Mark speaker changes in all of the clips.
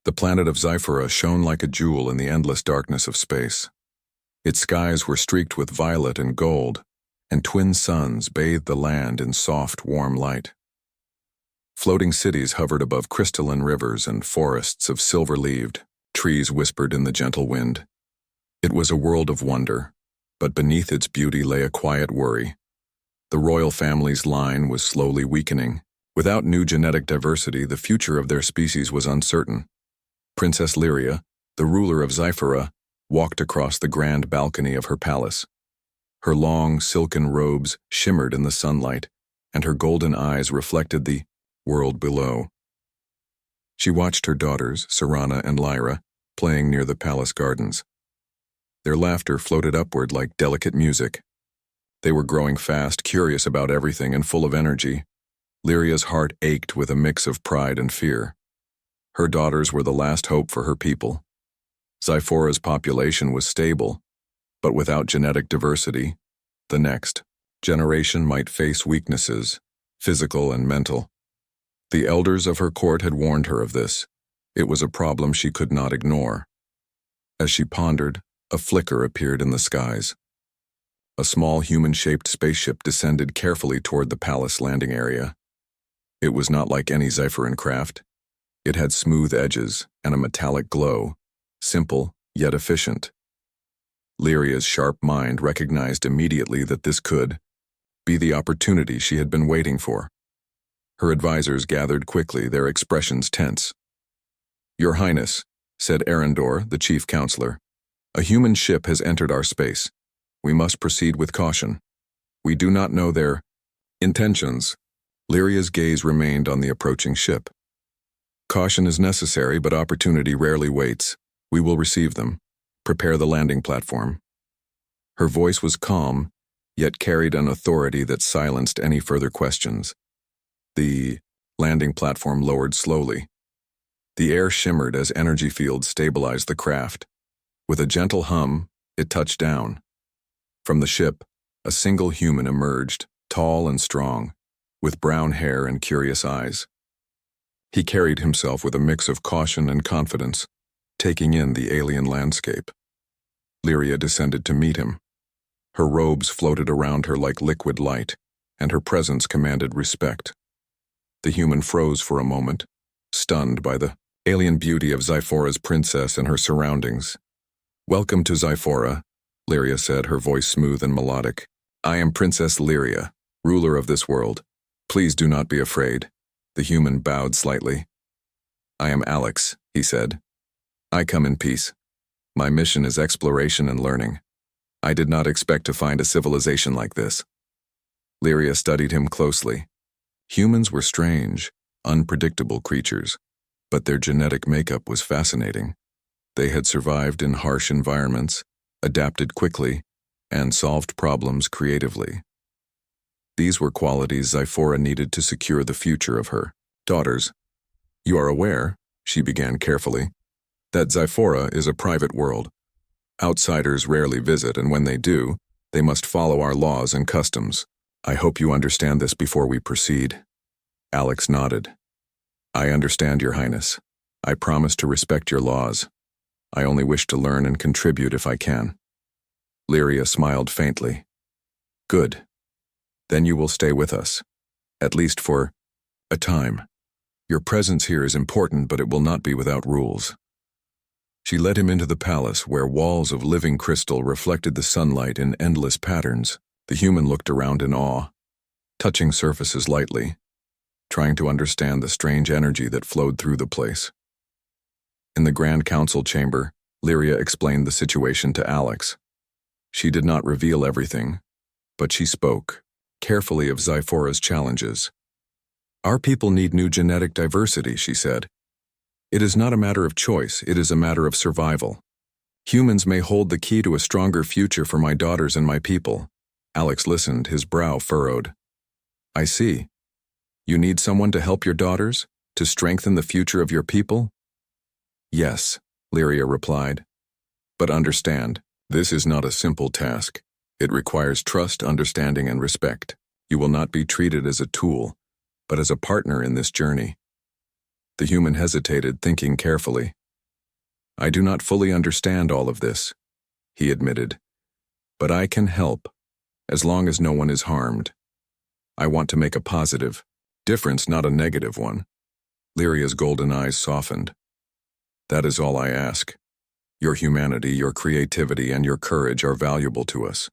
Speaker 1: The planet of Zyphora shone like a jewel in the endless darkness of space. Its skies were streaked with violet and gold, and twin suns bathed the land in soft, warm light. Floating cities hovered above crystalline rivers, and forests of silver-leaved trees whispered in the gentle wind. It was a world of wonder, but beneath its beauty lay a quiet worry. The royal family's line was slowly weakening. Without new genetic diversity, the future of their species was uncertain. Princess Lyria, the ruler of Zyphora, walked across the grand balcony of her palace. Her long, silken robes shimmered in the sunlight, and her golden eyes reflected the world below. She watched her daughters, Serana and Lyra, playing near the palace gardens. Their laughter floated upward like delicate music. They were growing fast, curious about everything, and full of energy. Lyria's heart ached with a mix of pride and fear. Her daughters were the last hope for her people. Zyphora's population was stable, but without genetic diversity, the next generation might face weaknesses, physical and mental. The elders of her court had warned her of this. It was a problem she could not ignore. As she pondered, a flicker appeared in the skies. A small human-shaped spaceship descended carefully toward the palace landing area. It was not like any Zyphoran craft. It had smooth edges and a metallic glow, simple yet efficient. Lyria's sharp mind recognized immediately that this could be the opportunity she had been waiting for. Her advisors gathered quickly, their expressions tense. "Your Highness," said Arendor, the chief counselor, "a human ship has entered our space. We must proceed with caution. We do not know their intentions." Lyria's gaze remained on the approaching ship. "Caution is necessary, but opportunity rarely waits. We will receive them. Prepare the landing platform." Her voice was calm, yet carried an authority that silenced any further questions. The landing platform lowered slowly. The air shimmered as energy fields stabilized the craft. With a gentle hum, it touched down. From the ship, a single human emerged, tall and strong, with brown hair and curious eyes. He carried himself with a mix of caution and confidence, taking in the alien landscape. Lyria descended to meet him. Her robes floated around her like liquid light, and her presence commanded respect. The human froze for a moment, stunned by the alien beauty of Zyphora's princess and her surroundings. "Welcome to Zyphora," Lyria said, her voice smooth and melodic. "I am Princess Lyria, ruler of this world. Please do not be afraid." The human bowed slightly. "I am Alex," he said. "I come in peace. My mission is exploration and learning. I did not expect to find a civilization like this." Lyria studied him closely. Humans were strange, unpredictable creatures, but their genetic makeup was fascinating. They had survived in harsh environments, adapted quickly, and solved problems creatively. These were qualities Zyphora needed to secure the future of her daughters. "You are aware," she began carefully, "that Zyphora is a private world. Outsiders rarely visit, and when they do, they must follow our laws and customs. I hope you understand this before we proceed." Alex nodded. "I understand, Your Highness. I promise to respect your laws. I only wish to learn and contribute if I can." Lyria smiled faintly. "Good. Then you will stay with us, at least for a time. Your presence here is important, but it will not be without rules." She led him into the palace, where walls of living crystal reflected the sunlight in endless patterns. The human looked around in awe, touching surfaces lightly, trying to understand the strange energy that flowed through the place. In the Grand Council chamber, Lyria explained the situation to Alex. She did not reveal everything, but she spoke carefully of Zyphora's challenges. "Our people need new genetic diversity," she said. "It is not a matter of choice, it is a matter of survival. Humans may hold the key to a stronger future for my daughters and my people." Alex listened, his brow furrowed. "I see. You need someone to help your daughters, to strengthen the future of your people?" "Yes," Lyria replied. "But understand, this is not a simple task. It requires trust, understanding, and respect. You will not be treated as a tool, but as a partner in this journey." The human hesitated, thinking carefully. "I do not fully understand all of this," he admitted. "But I can help, as long as no one is harmed. I want to make a positive difference, not a negative one." Lyria's golden eyes softened. "That is all I ask. Your humanity, your creativity, and your courage are valuable to us.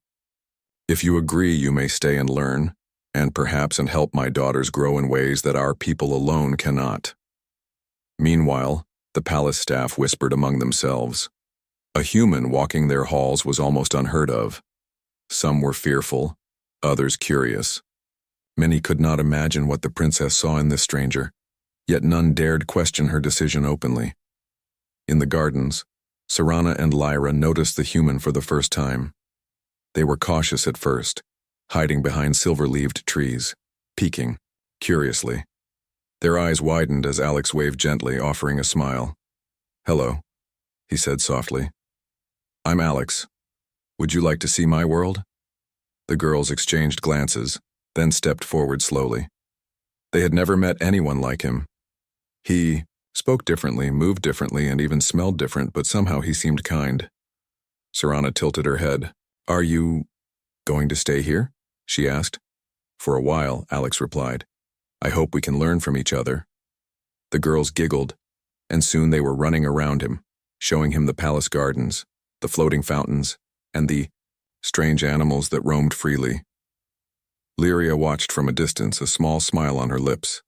Speaker 1: If you agree, you may stay and learn, and perhaps help my daughters grow in ways that our people alone cannot." Meanwhile, the palace staff whispered among themselves. A human walking their halls was almost unheard of. Some were fearful, others curious. Many could not imagine what the princess saw in this stranger, yet none dared question her decision openly. In the gardens, Serana and Lyra noticed the human for the first time. They were cautious at first, hiding behind silver-leaved trees, peeking, curiously. Their eyes widened as Alex waved gently, offering a smile. "Hello," he said softly. "I'm Alex. Would you like to see my world?" The girls exchanged glances, then stepped forward slowly. They had never met anyone like him. He spoke differently, moved differently, and even smelled different, but somehow he seemed kind. Serana tilted her head. "Are you going to stay here?" she asked. "For a while," Alex replied. "I hope we can learn from each other." The girls giggled, and soon they were running around him, showing him the palace gardens, the floating fountains, and the strange animals that roamed freely. Lyria watched from a distance, a small smile on her lips.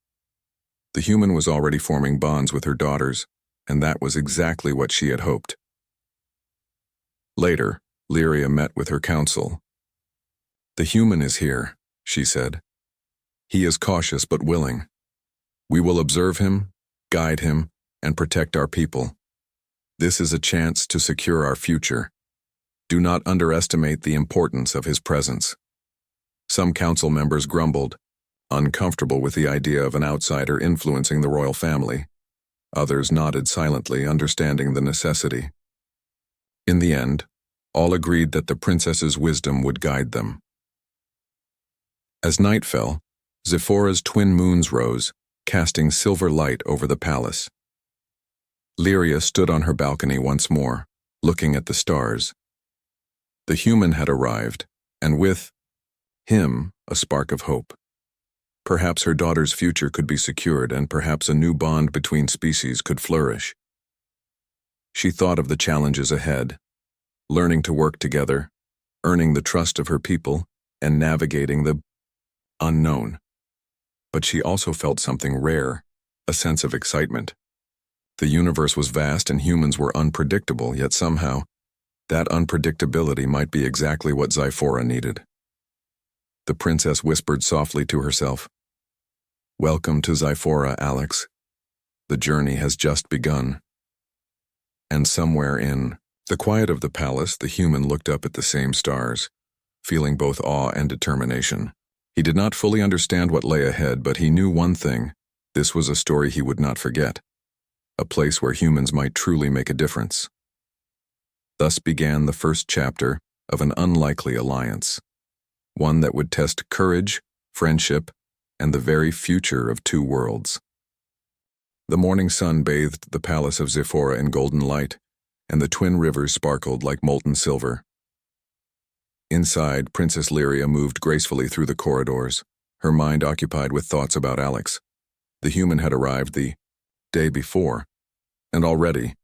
Speaker 1: The human was already forming bonds with her daughters, and that was exactly what she had hoped. Later, Lyria met with her council. "The human is here," she said. "He is cautious but willing. We will observe him, guide him, and protect our people. This is a chance to secure our future. Do not underestimate the importance of his presence." Some council members grumbled, uncomfortable with the idea of an outsider influencing the royal family. Others nodded silently, understanding the necessity. In the end, all agreed that the princess's wisdom would guide them. As night fell, Zephora's twin moons rose, casting silver light over the palace. Lyria stood on her balcony once more, looking at the stars. The human had arrived, and with him, a spark of hope. Perhaps her daughter's future could be secured, and perhaps a new bond between species could flourish. She thought of the challenges ahead, learning to work together, earning the trust of her people, and navigating the unknown. But she also felt something rare, a sense of excitement. The universe was vast and humans were unpredictable, yet somehow, that unpredictability might be exactly what Zephora needed. The princess whispered softly to herself, "Welcome to Zephora, Alex. The journey has just begun." And somewhere in the quiet of the palace, the human looked up at the same stars, feeling both awe and determination. He did not fully understand what lay ahead, but he knew one thing: this was a story he would not forget, a place where humans might truly make a difference. Thus began the first chapter of an unlikely alliance, one that would test courage, friendship, and the very future of two worlds. The morning sun bathed the palace of Zephora in golden light, and the twin rivers sparkled like molten silver. Inside, Princess Lyria moved gracefully through the corridors, her mind occupied with thoughts about Alex. The human had arrived the day before, and already,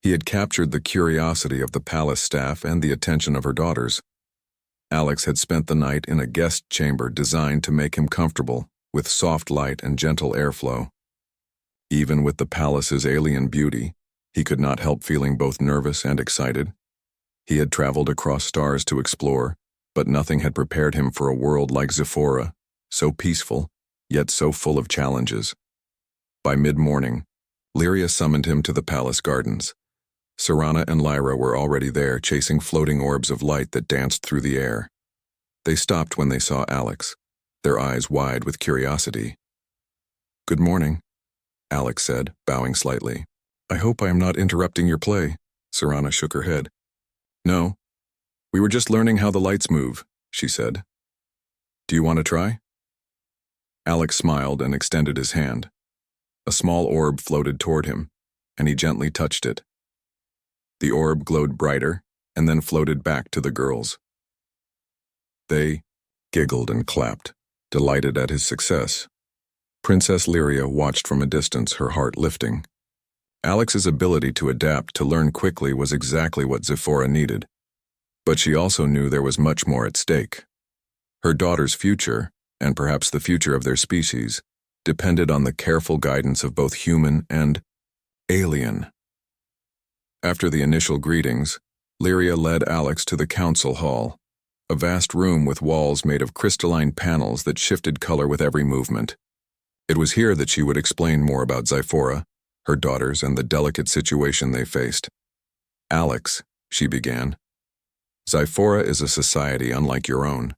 Speaker 1: he had captured the curiosity of the palace staff and the attention of her daughters. Alex had spent the night in a guest chamber designed to make him comfortable, with soft light and gentle airflow. Even with the palace's alien beauty, he could not help feeling both nervous and excited. He had traveled across stars to explore, but nothing had prepared him for a world like Zephora, so peaceful, yet so full of challenges. By mid-morning, Lyria summoned him to the palace gardens. Serana and Lyra were already there, chasing floating orbs of light that danced through the air. They stopped when they saw Alex, their eyes wide with curiosity. "Good morning," Alex said, bowing slightly. "I hope I am not interrupting your play." Serana shook her head. "No, we were just learning how the lights move," she said. "Do you want to try?" Alex smiled and extended his hand. A small orb floated toward him, and he gently touched it. The orb glowed brighter, and then floated back to the girls. They giggled and clapped, delighted at his success. Princess Lyria watched from a distance, her heart lifting. Alex's ability to adapt, to learn quickly, was exactly what Zephora needed. But she also knew there was much more at stake. Her daughter's future, and perhaps the future of their species, depended on the careful guidance of both human and alien. After the initial greetings, Lyria led Alex to the council hall, a vast room with walls made of crystalline panels that shifted color with every movement. It was here that she would explain more about Zephora, her daughters, and the delicate situation they faced. Alex, she began, Zephora is a society unlike your own.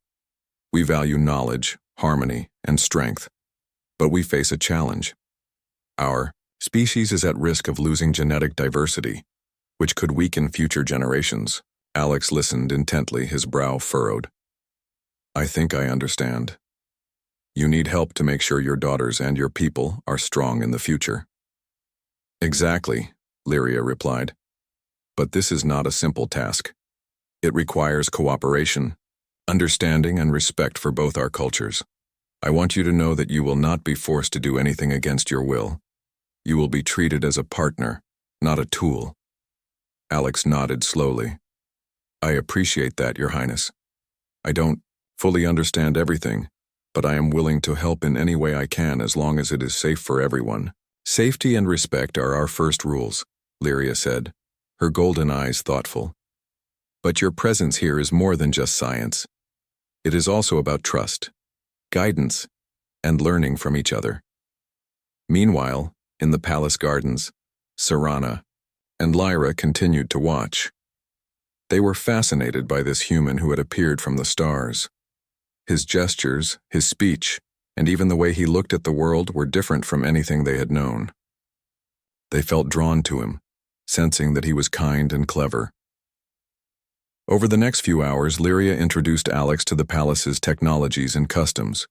Speaker 1: We value knowledge, harmony, and strength, but we face a challenge. Our species is at risk of losing genetic diversity, which could weaken future generations. Alex listened intently, his brow furrowed. I think I understand. You need help to make sure your daughters and your people are strong in the future. Exactly, Lyria replied. But this is not a simple task. It requires cooperation, understanding, and respect for both our cultures. I want you to know that you will not be forced to do anything against your will. You will be treated as a partner, not a tool. Alex nodded slowly. I appreciate that, Your Highness. I don't fully understand everything, but I am willing to help in any way I can as long as it is safe for everyone. Safety and respect are our first rules, Lyria said, her golden eyes thoughtful. But your presence here is more than just science. It is also about trust, guidance, and learning from each other. Meanwhile, in the palace gardens, Serana and Lyra continued to watch. They were fascinated by this human who had appeared from the stars. His gestures, his speech, and even the way he looked at the world were different from anything they had known. They felt drawn to him, sensing that he was kind and clever. Over the next few hours, Lyria introduced Alex to the palace's technologies and customs.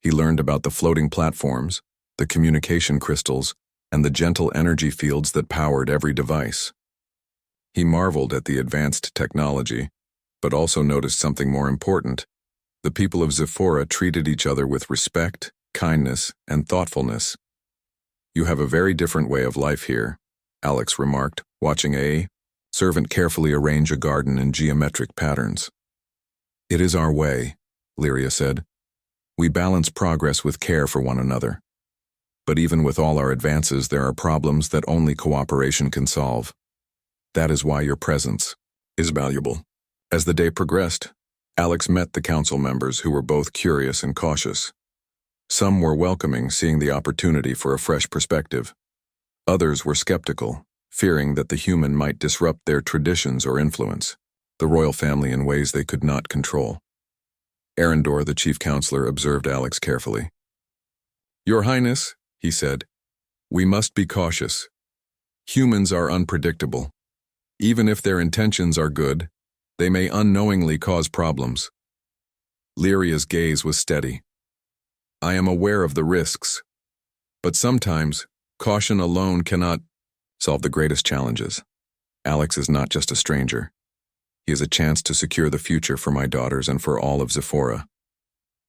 Speaker 1: He learned about the floating platforms, the communication crystals, and the gentle energy fields that powered every device. He marveled at the advanced technology, but also noticed something more important. The people of Zephora treated each other with respect, kindness, and thoughtfulness. You have a very different way of life here, Alex remarked, watching a servant carefully arrange a garden in geometric patterns. It is our way, Lyria said. We balance progress with care for one another. But even with all our advances, there are problems that only cooperation can solve. That is why your presence is valuable. As the day progressed, Alex met the council members who were both curious and cautious. Some were welcoming, seeing the opportunity for a fresh perspective. Others were skeptical, fearing that the human might disrupt their traditions or influence the royal family in ways they could not control. Arendor, the chief counselor, observed Alex carefully. Your Highness, he said, we must be cautious. Humans are unpredictable. Even if their intentions are good, they may unknowingly cause problems. Lyria's gaze was steady. I am aware of the risks, but sometimes caution alone cannot solve the greatest challenges. Alex is not just a stranger. He is a chance to secure the future for my daughters and for all of Zephora.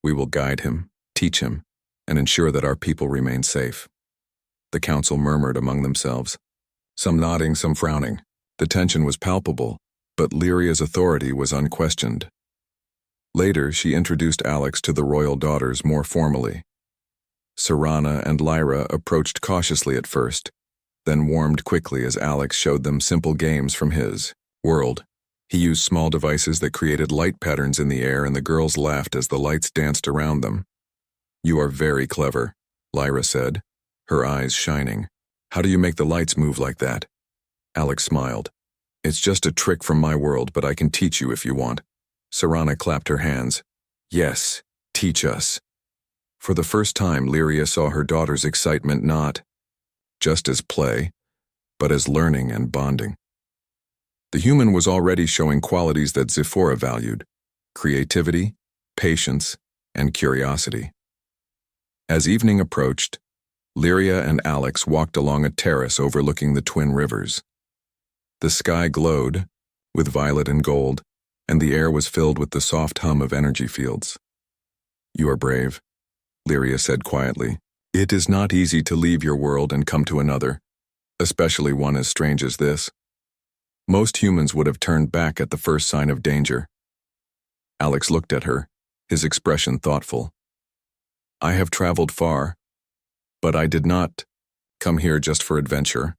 Speaker 1: We will guide him, teach him, and ensure that our people remain safe. The council murmured among themselves, some nodding, some frowning. The tension was palpable, but Lyria's authority was unquestioned. Later, she introduced Alex to the royal daughters more formally. Serana and Lyra approached cautiously at first, then warmed quickly as Alex showed them simple games from his world. He used small devices that created light patterns in the air, and the girls laughed as the lights danced around them. You are very clever, Lyra said, her eyes shining. How do you make the lights move like that? Alex smiled. It's just a trick from my world, but I can teach you if you want. Serana clapped her hands. Yes, teach us. For the first time, Lyria saw her daughter's excitement not just as play, but as learning and bonding. The human was already showing qualities that Zephora valued: creativity, patience, and curiosity. As evening approached, Lyria and Alex walked along a terrace overlooking the twin rivers. The sky glowed with violet and gold, and the air was filled with the soft hum of energy fields. "You are brave," Lyria said quietly. "It is not easy to leave your world and come to another, especially one as strange as this. Most humans would have turned back at the first sign of danger." Alex looked at her, his expression thoughtful. "I have traveled far, but I did not come here just for adventure.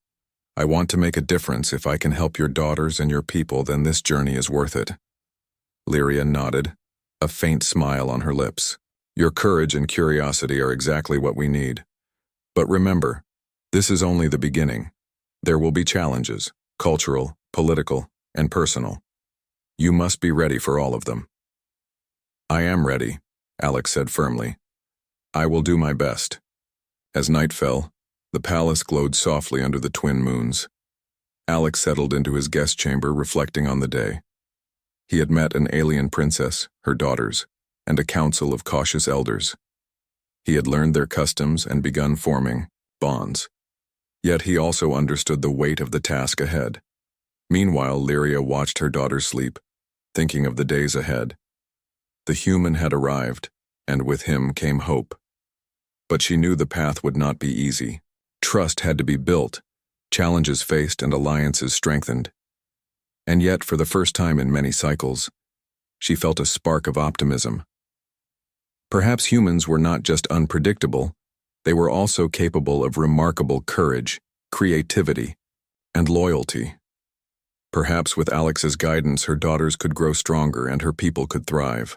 Speaker 1: I want to make a difference. If I can help your daughters and your people, then this journey is worth it." Lyria nodded, a faint smile on her lips. "Your courage and curiosity are exactly what we need. But remember, this is only the beginning. There will be challenges, cultural, political, and personal. You must be ready for all of them." "I am ready," Alex said firmly. "I will do my best." As night fell, the palace glowed softly under the twin moons. Alex settled into his guest chamber, reflecting on the day. He had met an alien princess, her daughters, and a council of cautious elders. He had learned their customs and begun forming bonds. Yet he also understood the weight of the task ahead. Meanwhile, Lyria watched her daughters sleep, thinking of the days ahead. The human had arrived, and with him came hope. But she knew the path would not be easy. Trust had to be built, challenges faced, and alliances strengthened. And yet, for the first time in many cycles, she felt a spark of optimism. Perhaps humans were not just unpredictable, they were also capable of remarkable courage, creativity, and loyalty. Perhaps with Alex's guidance, her daughters could grow stronger and her people could thrive.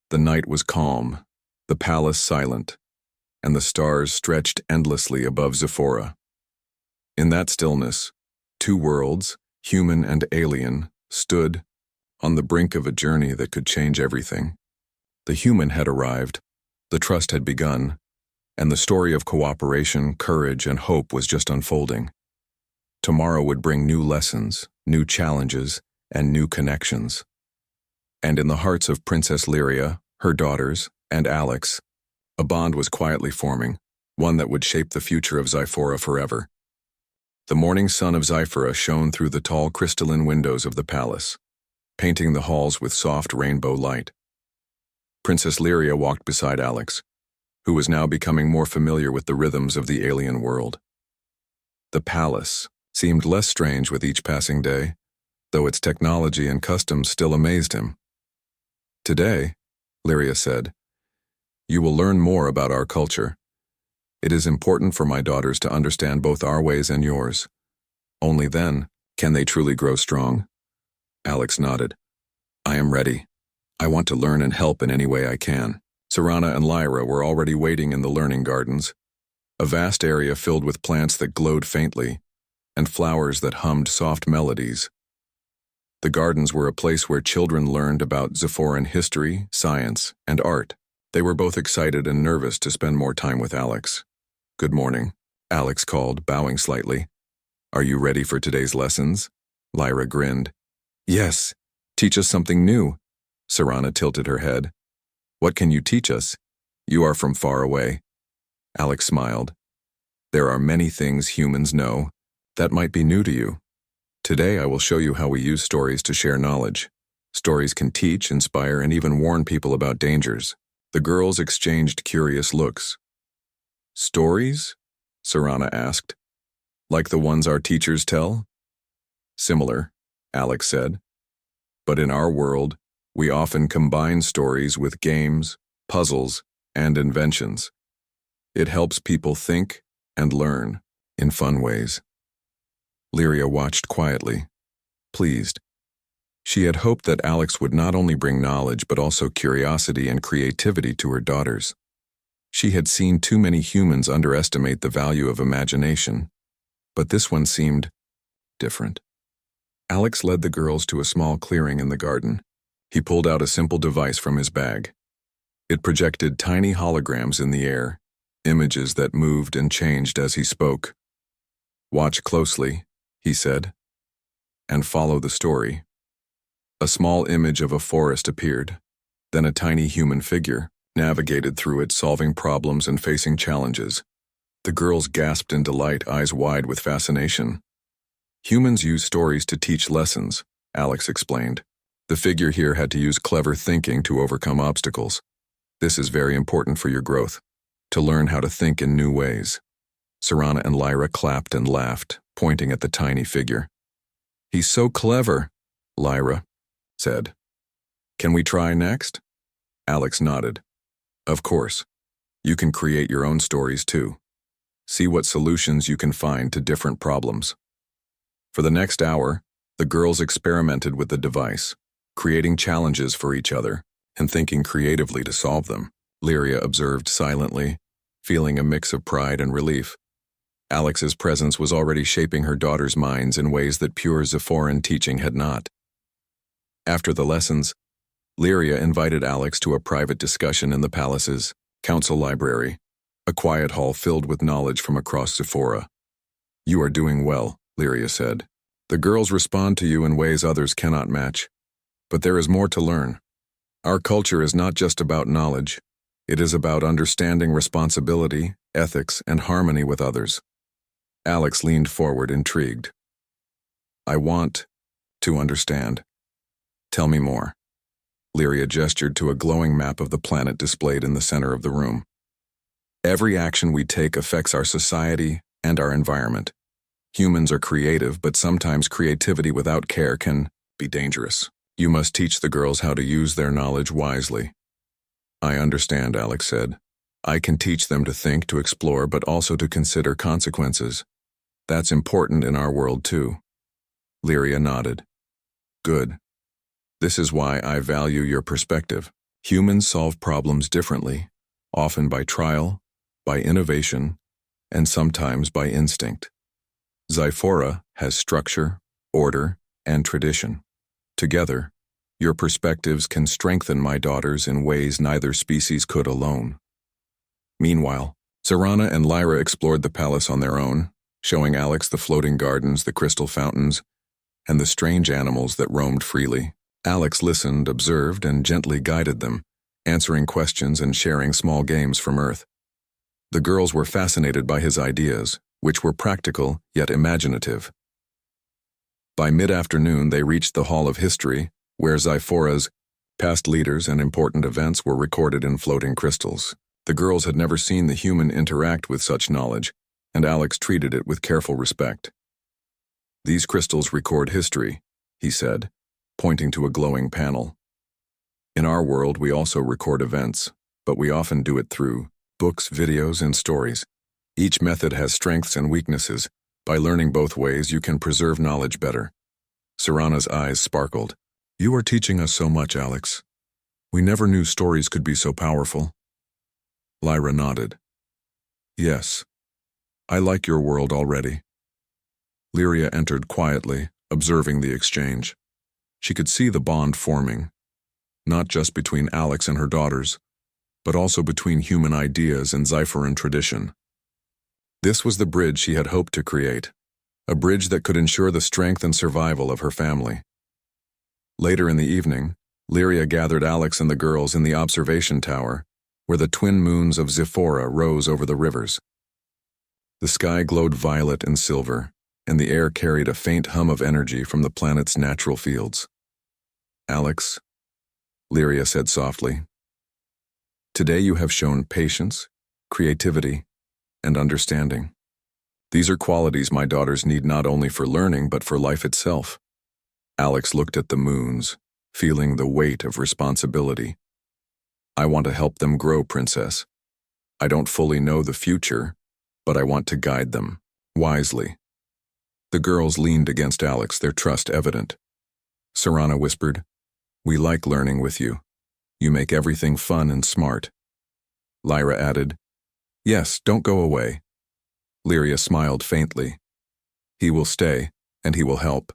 Speaker 1: The night was calm, the palace silent, and the stars stretched endlessly above Zephora. In that stillness, two worlds, human and alien, stood on the brink of a journey that could change everything. The human had arrived, the trust had begun, and the story of cooperation, courage, and hope was just unfolding. Tomorrow would bring new lessons, new challenges, and new connections. And in the hearts of Princess Lyria, her daughters, and Alex, a bond was quietly forming, one that would shape the future of Zephora forever. The morning sun of Zephora shone through the tall crystalline windows of the palace, painting the halls with soft rainbow light. Princess Lyria walked beside Alex, who was now becoming more familiar with the rhythms of the alien world. The palace seemed less strange with each passing day, though its technology and customs still amazed him. "Today," Lyria said, "you will learn more about our culture. It is important for my daughters to understand both our ways and yours. Only then can they truly grow strong." Alex nodded. "I am ready. I want to learn and help in any way I can." Serana and Lyra were already waiting in the learning gardens, a vast area filled with plants that glowed faintly and flowers that hummed soft melodies. The gardens were a place where children learned about Zephoran history, science, and art. They were both excited and nervous to spend more time with Alex. "Good morning," Alex called, bowing slightly. "Are you ready for today's lessons?" Lyra grinned. "Yes, teach us something new." Serana tilted her head. "What can you teach us? You are from far away." Alex smiled. "There are many things humans know that might be new to you. Today I will show you how we use stories to share knowledge. Stories can teach, inspire, and even warn people about dangers." The girls exchanged curious looks. "Stories?" Serana asked. "Like the ones our teachers tell?" "Similar," Alex said. "But in our world, we often combine stories with games, puzzles, and inventions. It helps people think and learn in fun ways." Lyria watched quietly, pleased. She had hoped that Alex would not only bring knowledge but also curiosity and creativity to her daughters. She had seen too many humans underestimate the value of imagination, but this one seemed different. Alex led the girls to a small clearing in the garden. He pulled out a simple device from his bag. It projected tiny holograms in the air, images that moved and changed as he spoke. "Watch closely," he said, "and follow the story." A small image of a forest appeared, then a tiny human figure navigated through it, solving problems and facing challenges. The girls gasped in delight, eyes wide with fascination. Humans use stories to teach lessons, Alex explained. The figure here had to use clever thinking to overcome obstacles. This is very important for your growth, to learn how to think in new ways. Serana and Lyra clapped and laughed, pointing at the tiny figure. He's so clever, Lyra said. Can we try next? Alex nodded. Of course. You can create your own stories too. See what solutions you can find to different problems. For the next hour, the girls experimented with the device, creating challenges for each other and thinking creatively to solve them. Lyria observed silently, feeling a mix of pride and relief. Alex's presence was already shaping her daughter's minds in ways that pure Zephoran teaching had not. After the lessons, Lyria invited Alex to a private discussion in the palace's council library, a quiet hall filled with knowledge from across Zephora. You are doing well, Lyria said. The girls respond to you in ways others cannot match. But there is more to learn. Our culture is not just about knowledge. It is about understanding responsibility, ethics, and harmony with others. Alex leaned forward, intrigued. I want to understand. Tell me more. Lyria gestured to a glowing map of the planet displayed in the center of the room. Every action we take affects our society and our environment. Humans are creative, but sometimes creativity without care can be dangerous. You must teach the girls how to use their knowledge wisely. I understand, Alex said. I can teach them to think, to explore, but also to consider consequences. That's important in our world too. Lyria nodded. Good. This is why I value your perspective. Humans solve problems differently, often by trial, by innovation, and sometimes by instinct. Zephora has structure, order, and tradition. Together, your perspectives can strengthen my daughters in ways neither species could alone. Meanwhile, Serana and Lyra explored the palace on their own, showing Alex the floating gardens, the crystal fountains, and the strange animals that roamed freely. Alex listened, observed, and gently guided them, answering questions and sharing small games from Earth. The girls were fascinated by his ideas, which were practical yet imaginative. By mid-afternoon, they reached the Hall of History, where Zephora's past leaders and important events were recorded in floating crystals. The girls had never seen the human interact with such knowledge, and Alex treated it with careful respect. These crystals record history, he said, pointing to a glowing panel. In our world, we also record events, but we often do it through books, videos, and stories. Each method has strengths and weaknesses. By learning both ways, you can preserve knowledge better. Serana's eyes sparkled. You are teaching us so much, Alex. We never knew stories could be so powerful. Lyra nodded. Yes, I like your world already. Lyria entered quietly, observing the exchange. She could see the bond forming, not just between Alex and her daughters, but also between human ideas and Zephoran tradition. This was the bridge she had hoped to create, a bridge that could ensure the strength and survival of her family. Later in the evening, Lyria gathered Alex and the girls in the observation tower, where the twin moons of Zephora rose over the rivers. The sky glowed violet and silver, and the air carried a faint hum of energy from the planet's natural fields. Alex, Lyria said softly, today you have shown patience, creativity, and understanding. These are qualities my daughters need not only for learning but for life itself. Alex looked at the moons, feeling the weight of responsibility. I want to help them grow, Princess. I don't fully know the future, but I want to guide them, wisely. The girls leaned against Alex, their trust evident. Serana whispered, we like learning with you. You make everything fun and smart. Lyra added, yes, don't go away. Lyria smiled faintly. He will stay, and he will help.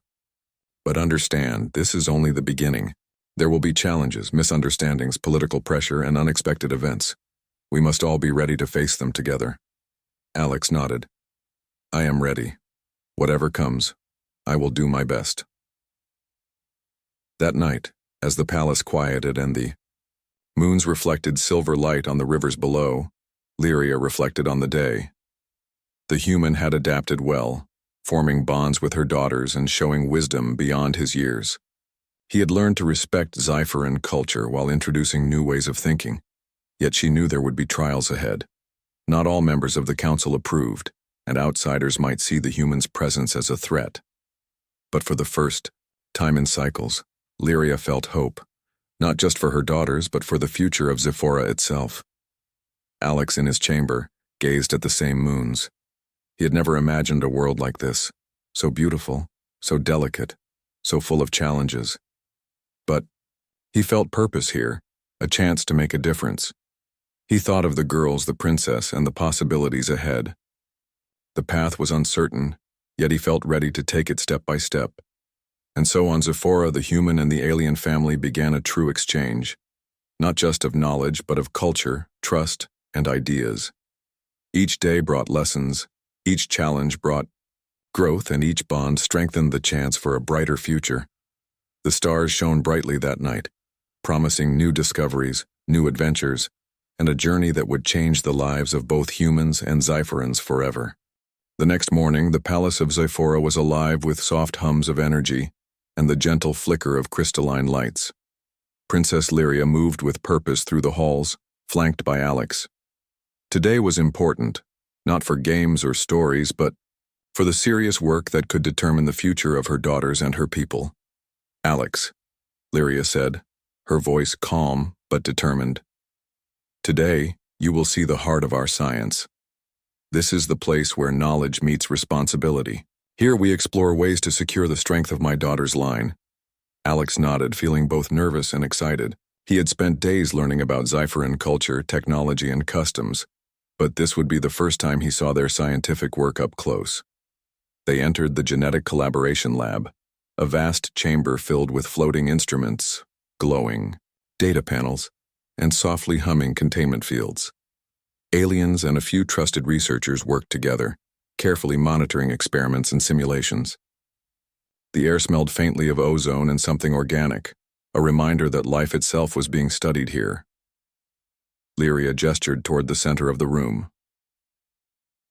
Speaker 1: But understand, this is only the beginning. There will be challenges, misunderstandings, political pressure, and unexpected events. We must all be ready to face them together. Alex nodded. I am ready. Whatever comes, I will do my best. That night, as the palace quieted and the moons reflected silver light on the rivers below, Lyria reflected on the day. The human had adapted well, forming bonds with her daughters and showing wisdom beyond his years. He had learned to respect Xipheran culture while introducing new ways of thinking, yet she knew there would be trials ahead. Not all members of the council approved, and outsiders might see the human's presence as a threat. But for the first time in cycles, Lyria felt hope, not just for her daughters but for the future of Zephora itself. Alex, in his chamber, gazed at the same moons. He had never imagined a world like this, so beautiful, so delicate, so full of challenges. But he felt purpose here, a chance to make a difference. He thought of the girls, the princess, and the possibilities ahead. The path was uncertain, yet he felt ready to take it step by step. And so on Zephora, the human and the alien family began a true exchange, not just of knowledge, but of culture, trust, and ideas. Each day brought lessons, each challenge brought growth, and each bond strengthened the chance for a brighter future. The stars shone brightly that night, promising new discoveries, new adventures, and a journey that would change the lives of both humans and Xipherans forever. The next morning, the palace of Zephora was alive with soft hums of energy and the gentle flicker of crystalline lights. Princess Lyria moved with purpose through the halls, flanked by Alex. Today was important, not for games or stories, but for the serious work that could determine the future of her daughters and her people. Alex, Lyria said, her voice calm but determined. Today, you will see the heart of our science. This is the place where knowledge meets responsibility. Here we explore ways to secure the strength of my daughter's line. Alex nodded, feeling both nervous and excited. He had spent days learning about Xipheran culture, technology, and customs, but this would be the first time he saw their scientific work up close. They entered the Genetic Collaboration Lab, a vast chamber filled with floating instruments, glowing data panels, and softly humming containment fields. Aliens and a few trusted researchers worked together, carefully monitoring experiments and simulations. The air smelled faintly of ozone and something organic, a reminder that life itself was being studied here. Lyria gestured toward the center of the room.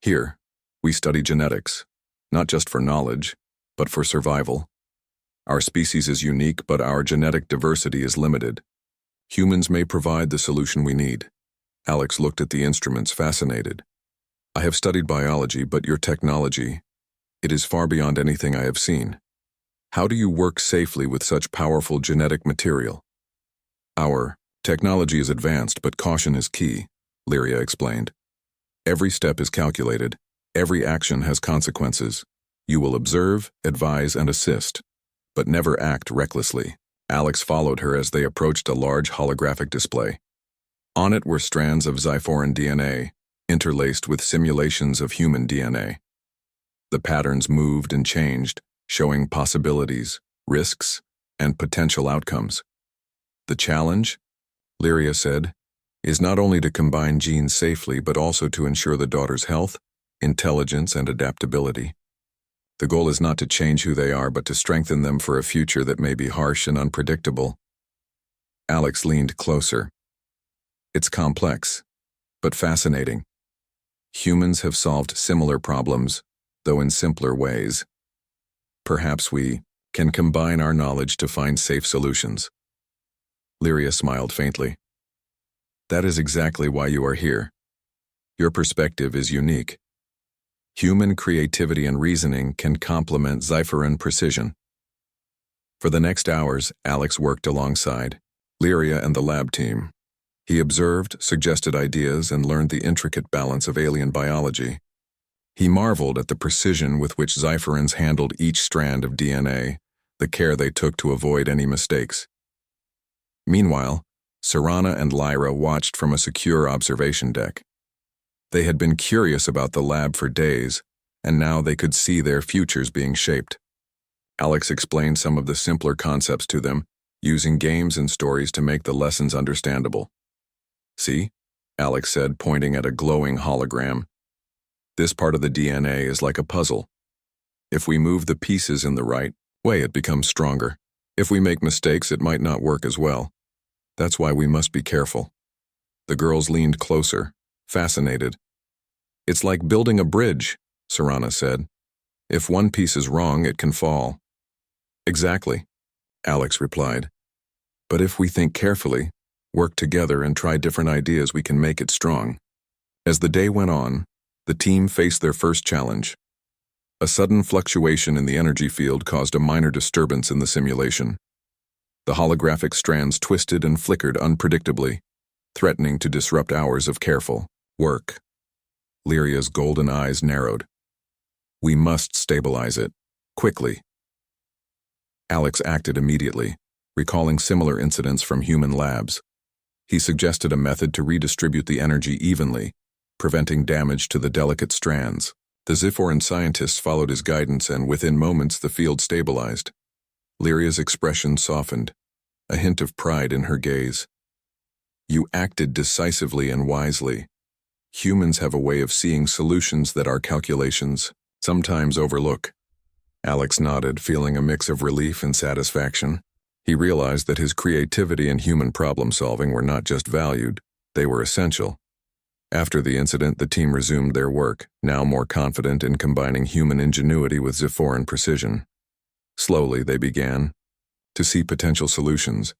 Speaker 1: Here, we study genetics, not just for knowledge, but for survival. Our species is unique, but our genetic diversity is limited. Humans may provide the solution we need. Alex looked at the instruments, fascinated. I have studied biology, but your technology, it is far beyond anything I have seen. How do you work safely with such powerful genetic material? Our technology is advanced, but caution is key, Lyria explained. Every step is calculated. Every action has consequences. You will observe, advise, and assist, but never act recklessly. Alex followed her as they approached a large holographic display. On it were strands of Xiphoran DNA, interlaced with simulations of human DNA. The patterns moved and changed, showing possibilities, risks, and potential outcomes. The challenge, Lyria said, is not only to combine genes safely, but also to ensure the daughter's health, intelligence, and adaptability. The goal is not to change who they are, but to strengthen them for a future that may be harsh and unpredictable. Alex leaned closer. It's complex, but fascinating. Humans have solved similar problems, though in simpler ways. Perhaps we can combine our knowledge to find safe solutions. Lyria smiled faintly. That is exactly why you are here. Your perspective is unique. Human creativity and reasoning can complement Xipheran precision. For the next hours, Alex worked alongside Lyria and the lab team. He observed, suggested ideas, and learned the intricate balance of alien biology. He marveled at the precision with which Xipherans handled each strand of DNA, the care they took to avoid any mistakes. Meanwhile, Serana and Lyra watched from a secure observation deck. They had been curious about the lab for days, and now they could see their futures being shaped. Alex explained some of the simpler concepts to them, using games and stories to make the lessons understandable. See? Alex said, pointing at a glowing hologram. This part of the DNA is like a puzzle. If we move the pieces in the right way, it becomes stronger. If we make mistakes, it might not work as well. That's why we must be careful. The girls leaned closer, fascinated. It's like building a bridge, Sarana said. If one piece is wrong, it can fall. Exactly, Alex replied. But if we think carefully, work together and try different ideas, we can make it strong. As the day went on, the team faced their first challenge. A sudden fluctuation in the energy field caused a minor disturbance in the simulation. The holographic strands twisted and flickered unpredictably, threatening to disrupt hours of careful work. Lyria's golden eyes narrowed. We must stabilize it, quickly. Alex acted immediately, recalling similar incidents from human labs. He suggested a method to redistribute the energy evenly, preventing damage to the delicate strands. The Ziphoran scientists followed his guidance, and within moments the field stabilized. Lyria's expression softened, a hint of pride in her gaze. You acted decisively and wisely. Humans have a way of seeing solutions that our calculations sometimes overlook. Alex nodded, feeling a mix of relief and satisfaction. He realized that his creativity and human problem-solving were not just valued, they were essential. After the incident, the team resumed their work, now more confident in combining human ingenuity with Ziphoran precision. Slowly, they began to see potential solutions,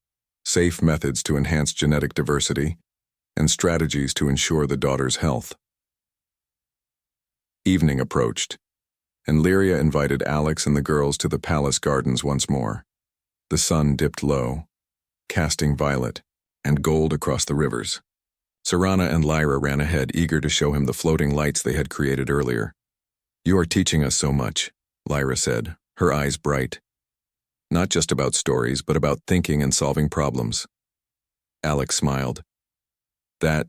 Speaker 1: safe methods to enhance genetic diversity, and strategies to ensure the daughter's health. Evening approached, and Lyria invited Alex and the girls to the palace gardens once more. The sun dipped low, casting violet and gold across the rivers. Sarana and Lyra ran ahead, eager to show him the floating lights they had created earlier. You are teaching us so much, Lyra said, her eyes bright. Not just about stories, but about thinking and solving problems. Alex smiled. That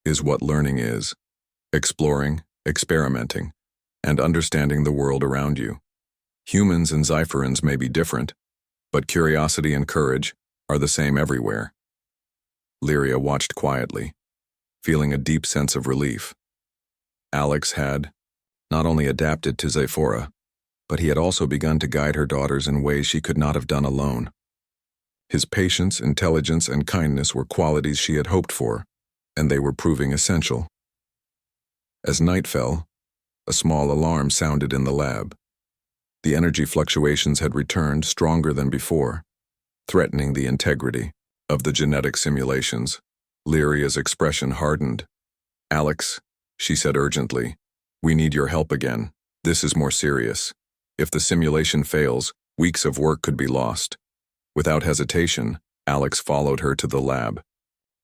Speaker 1: is what learning is. Exploring, experimenting, and understanding the world around you. Humans and Zipherans may be different, but curiosity and courage are the same everywhere. Lyria watched quietly, feeling a deep sense of relief. Alex had not only adapted to Zephora, but he had also begun to guide her daughters in ways she could not have done alone. His patience, intelligence, and kindness were qualities she had hoped for, and they were proving essential. As night fell, a small alarm sounded in the lab. The energy fluctuations had returned stronger than before, threatening the integrity of the genetic simulations. Lyria's expression hardened. Alex, she said urgently, we need your help again. This is more serious. If the simulation fails, weeks of work could be lost. Without hesitation, Alex followed her to the lab.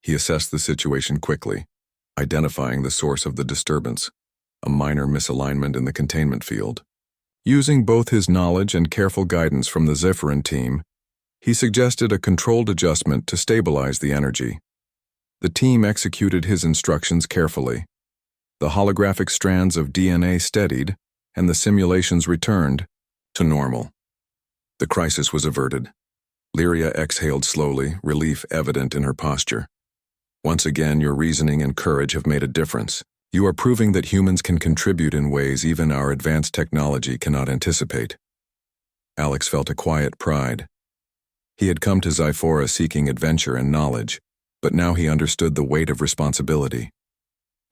Speaker 1: He assessed the situation quickly, identifying the source of the disturbance, a minor misalignment in the containment field. Using both his knowledge and careful guidance from the Ziphoran team, he suggested a controlled adjustment to stabilize the energy. The team executed his instructions carefully. The holographic strands of DNA steadied, and the simulations returned to normal. The crisis was averted. Lyria exhaled slowly, relief evident in her posture. Once again, your reasoning and courage have made a difference. You are proving that humans can contribute in ways even our advanced technology cannot anticipate. Alex felt a quiet pride. He had come to Zephora seeking adventure and knowledge, but now he understood the weight of responsibility.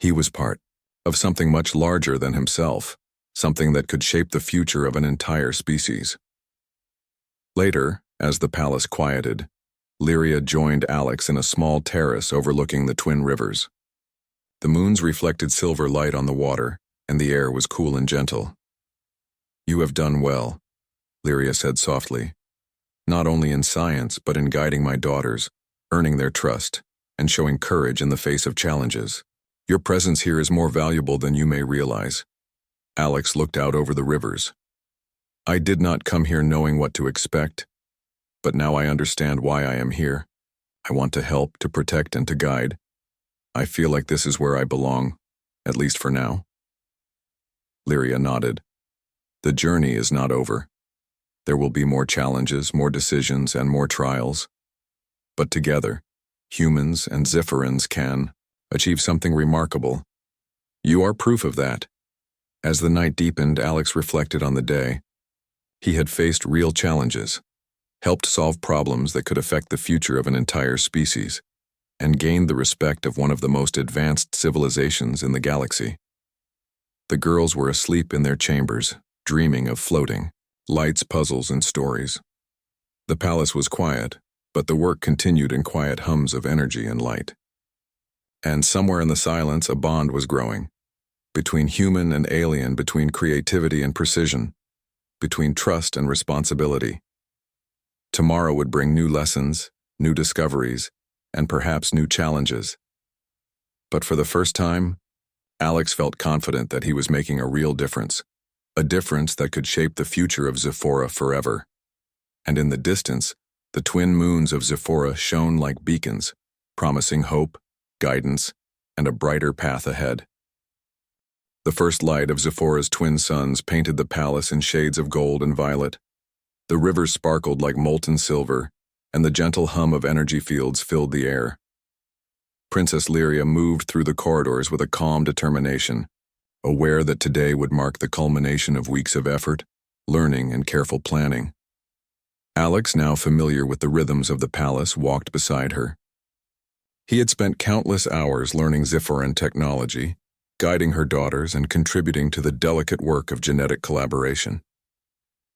Speaker 1: He was part of something much larger than himself, something that could shape the future of an entire species. Later, as the palace quieted, Lyria joined Alex in a small terrace overlooking the twin rivers. The moons reflected silver light on the water, and the air was cool and gentle. You have done well, Lyria said softly, not only in science but in guiding my daughters, earning their trust, and showing courage in the face of challenges. Your presence here is more valuable than you may realize. Alex looked out over the rivers. I did not come here knowing what to expect, but now I understand why I am here. I want to help, to protect, and to guide. I feel like this is where I belong, at least for now. Lyria nodded. The journey is not over. There will be more challenges, more decisions, and more trials. But together, humans and Zipherans can achieve something remarkable. You are proof of that. As the night deepened, Alex reflected on the day. He had faced real challenges, helped solve problems that could affect the future of an entire species, and gained the respect of one of the most advanced civilizations in the galaxy. The girls were asleep in their chambers, dreaming of floating, lights, puzzles, and stories. The palace was quiet, but the work continued in quiet hums of energy and light. And somewhere in the silence, a bond was growing. Between human and alien, between creativity and precision, between trust and responsibility. Tomorrow would bring new lessons, new discoveries, and perhaps new challenges. But for the first time, Alex felt confident that he was making a real difference, a difference that could shape the future of Zephora forever. And in the distance, the twin moons of Zephora shone like beacons, promising hope, guidance, and a brighter path ahead. The first light of Zephora's twin suns painted the palace in shades of gold and violet. The rivers sparkled like molten silver, and the gentle hum of energy fields filled the air. Princess Lyria moved through the corridors with a calm determination, aware that today would mark the culmination of weeks of effort, learning, and careful planning. Alex, now familiar with the rhythms of the palace, walked beside her. He had spent countless hours learning Zephoran technology, guiding her daughters and contributing to the delicate work of genetic collaboration.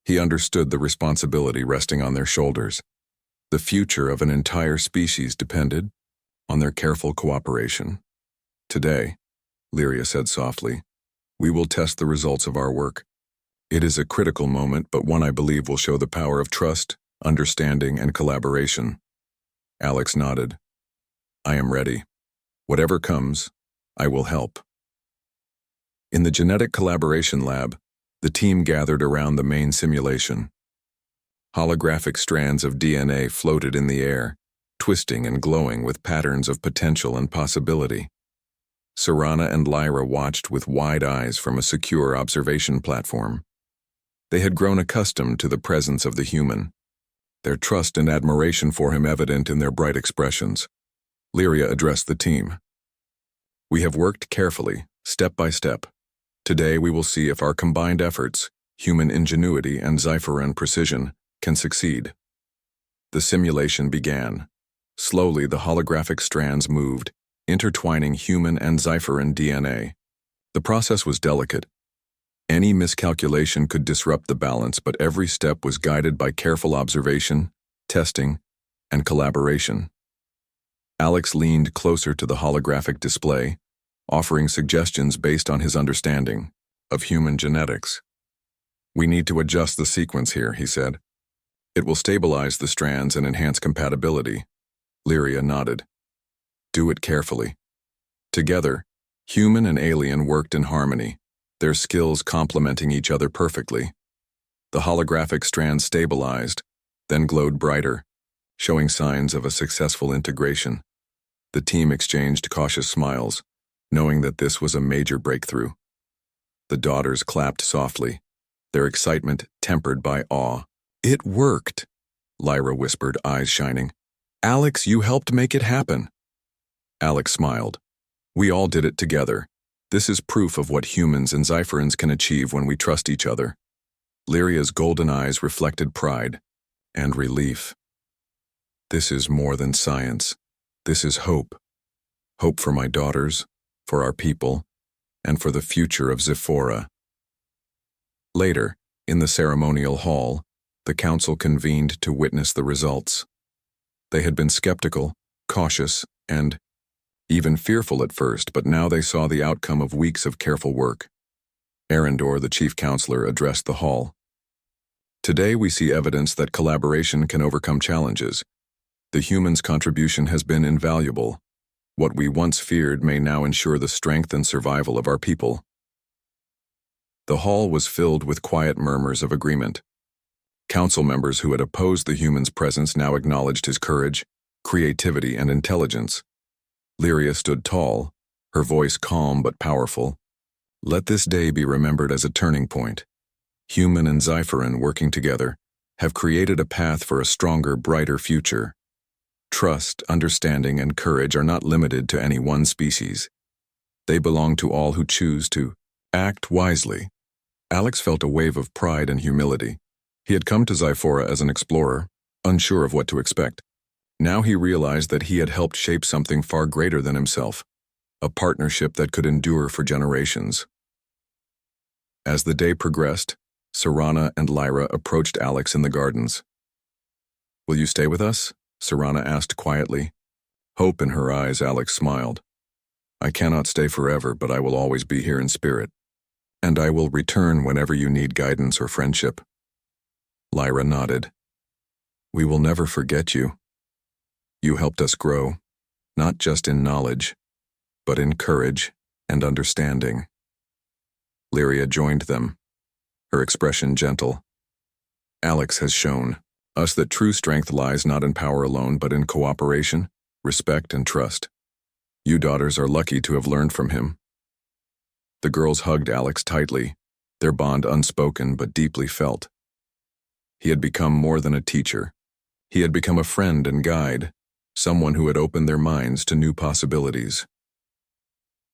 Speaker 1: He understood the responsibility resting on their shoulders. The future of an entire species depended on their careful cooperation. Today, Lyria said softly, we will test the results of our work. It is a critical moment, but one I believe will show the power of trust, understanding, and collaboration. Alex nodded. I am ready. Whatever comes, I will help. In the genetic collaboration lab, the team gathered around the main simulation. Holographic strands of DNA floated in the air, twisting and glowing with patterns of potential and possibility. Serana and Lyra watched with wide eyes from a secure observation platform. They had grown accustomed to the presence of the human, their trust and admiration for him evident in their bright expressions. Lyria addressed the team. We have worked carefully, step by step. Today we will see if our combined efforts, human ingenuity and Zephoran precision, can succeed. The simulation began. Slowly the holographic strands moved, intertwining human and Zephoran DNA. The process was delicate. Any miscalculation could disrupt the balance, but every step was guided by careful observation, testing, and collaboration. Alex leaned closer to the holographic display, offering suggestions based on his understanding of human genetics. We need to adjust the sequence here, he said. It will stabilize the strands and enhance compatibility. Lyria nodded. Do it carefully. Together, human and alien worked in harmony, their skills complementing each other perfectly. The holographic strands stabilized, then glowed brighter, showing signs of a successful integration. The team exchanged cautious smiles, knowing that this was a major breakthrough. The daughters clapped softly, their excitement tempered by awe. It worked, Lyra whispered, eyes shining. Alex, you helped make it happen. Alex smiled. We all did it together. This is proof of what humans and Zephyrans can achieve when we trust each other. Lyria's golden eyes reflected pride and relief. This is more than science. This is hope. Hope for my daughters, for our people, and for the future of Zephora. Later, in the ceremonial hall, the council convened to witness the results. They had been skeptical, cautious, and even fearful at first, but now they saw the outcome of weeks of careful work. Arendor, the chief counselor, addressed the hall. Today we see evidence that collaboration can overcome challenges. The human's contribution has been invaluable. What we once feared may now ensure the strength and survival of our people. The hall was filled with quiet murmurs of agreement. Council members who had opposed the human's presence now acknowledged his courage, creativity, and intelligence. Lyria stood tall, her voice calm but powerful. Let this day be remembered as a turning point. Human and Zephyran working together have created a path for a stronger, brighter future. Trust, understanding, and courage are not limited to any one species. They belong to all who choose to act wisely. Alex felt a wave of pride and humility. He had come to Zephora as an explorer, unsure of what to expect. Now he realized that he had helped shape something far greater than himself, a partnership that could endure for generations. As the day progressed, Serana and Lyra approached Alex in the gardens. "Will you stay with us?" Serana asked quietly. Hope in her eyes, Alex smiled. "I cannot stay forever, but I will always be here in spirit. And I will return whenever you need guidance or friendship." Lyra nodded. "We will never forget you. You helped us grow, not just in knowledge, but in courage and understanding." Lyria joined them, her expression gentle. "Alex has shown us that true strength lies not in power alone, but in cooperation, respect, and trust. You daughters are lucky to have learned from him." The girls hugged Alex tightly, their bond unspoken but deeply felt. He had become more than a teacher. He had become a friend and guide, someone who had opened their minds to new possibilities.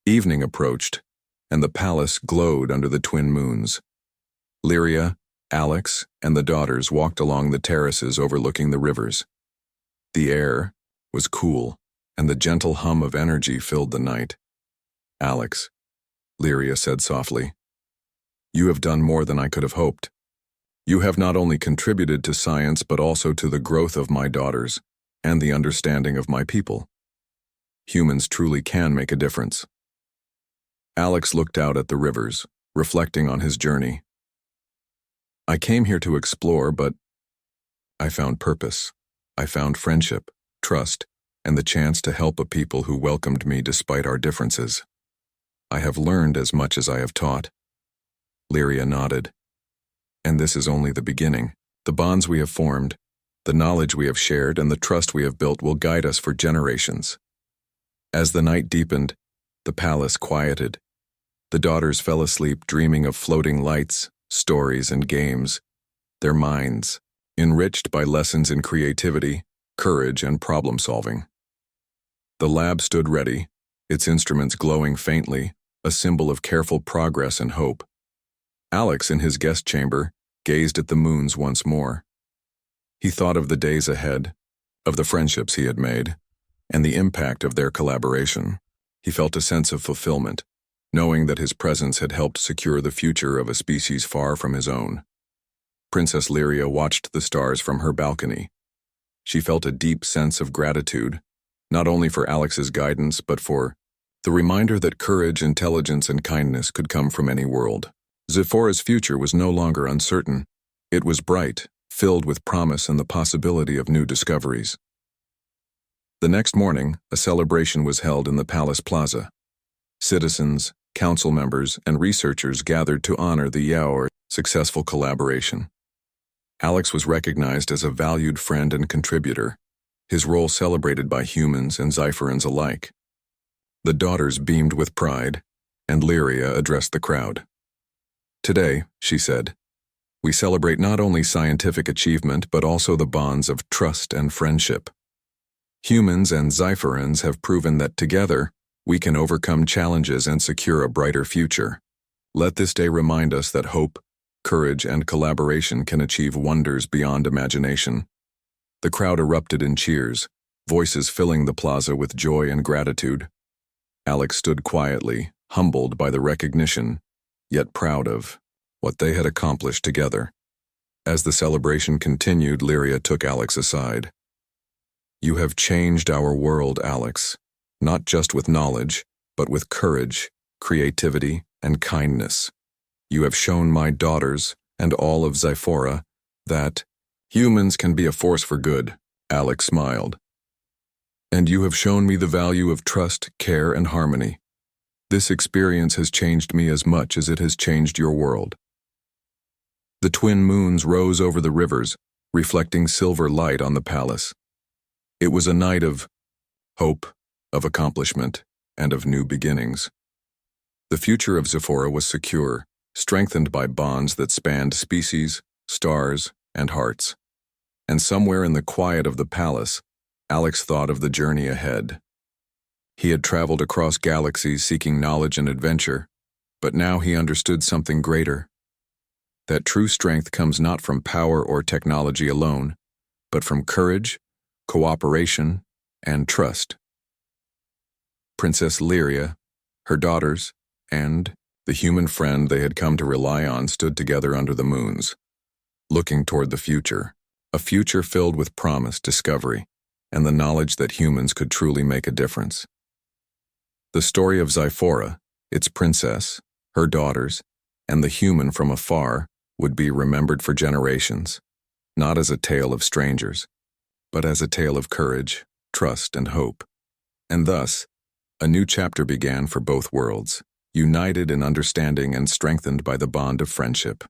Speaker 1: Evening approached, and the palace glowed under the twin moons. Lyria, Alex, and the daughters walked along the terraces overlooking the rivers. The air was cool, and the gentle hum of energy filled the night. "Alex," Lyria said softly, "you have done more than I could have hoped. You have not only contributed to science but also to the growth of my daughters and the understanding of my people. Humans truly can make a difference." Alex looked out at the rivers, reflecting on his journey. "I came here to explore, but I found purpose. I found friendship, trust, and the chance to help a people who welcomed me despite our differences. I have learned as much as I have taught." Lyria nodded. "And this is only the beginning. The bonds we have formed, the knowledge we have shared, and the trust we have built will guide us for generations." As the night deepened, the palace quieted. The daughters fell asleep dreaming of floating lights, stories, and games, their minds enriched by lessons in creativity, courage, and problem-solving. The lab stood ready, its instruments glowing faintly, a symbol of careful progress and hope. Alex, in his guest chamber, gazed at the moons once more. He thought of the days ahead, of the friendships he had made, and the impact of their collaboration. He felt a sense of fulfillment, knowing that his presence had helped secure the future of a species far from his own. Princess Lyria watched the stars from her balcony. She felt a deep sense of gratitude, not only for Alex's guidance, but for the reminder that courage, intelligence, and kindness could come from any world. Zephora's future was no longer uncertain. It was bright, filled with promise and the possibility of new discoveries. The next morning, a celebration was held in the palace plaza. Citizens, council members, and researchers gathered to honor the Yao's successful collaboration. Alex was recognized as a valued friend and contributor, his role celebrated by humans and Zypherans alike. The daughters beamed with pride, and Lyria addressed the crowd. "Today," she said, "we celebrate not only scientific achievement but also the bonds of trust and friendship. Humans and Zypherans have proven that together, we can overcome challenges and secure a brighter future. Let this day remind us that hope, courage, and collaboration can achieve wonders beyond imagination." The crowd erupted in cheers, voices filling the plaza with joy and gratitude. Alex stood quietly, humbled by the recognition, yet proud of what they had accomplished together. As the celebration continued, Lyria took Alex aside. "You have changed our world, Alex, not just with knowledge, but with courage, creativity, and kindness. You have shown my daughters and all of Zyphora that humans can be a force for good." Alex smiled. "And you have shown me the value of trust, care, and harmony. This experience has changed me as much as it has changed your world." The twin moons rose over the rivers, reflecting silver light on the palace. It was a night of hope, of accomplishment, and of new beginnings. The future of Zephora was secure, strengthened by bonds that spanned species, stars, and hearts. And somewhere in the quiet of the palace, Alex thought of the journey ahead. He had traveled across galaxies seeking knowledge and adventure, but now he understood something greater. That true strength comes not from power or technology alone, but from courage, cooperation, and trust. Princess Lyria, her daughters, and the The human friend they had come to rely on stood together under the moons, looking toward the future, a future filled with promise, discovery, and the knowledge that humans could truly make a difference. The story of Zyphora, its princess, her daughters, and the human from afar would be remembered for generations, not as a tale of strangers, but as a tale of courage, trust, and hope. And thus, a new chapter began for both worlds, united in understanding and strengthened by the bond of friendship.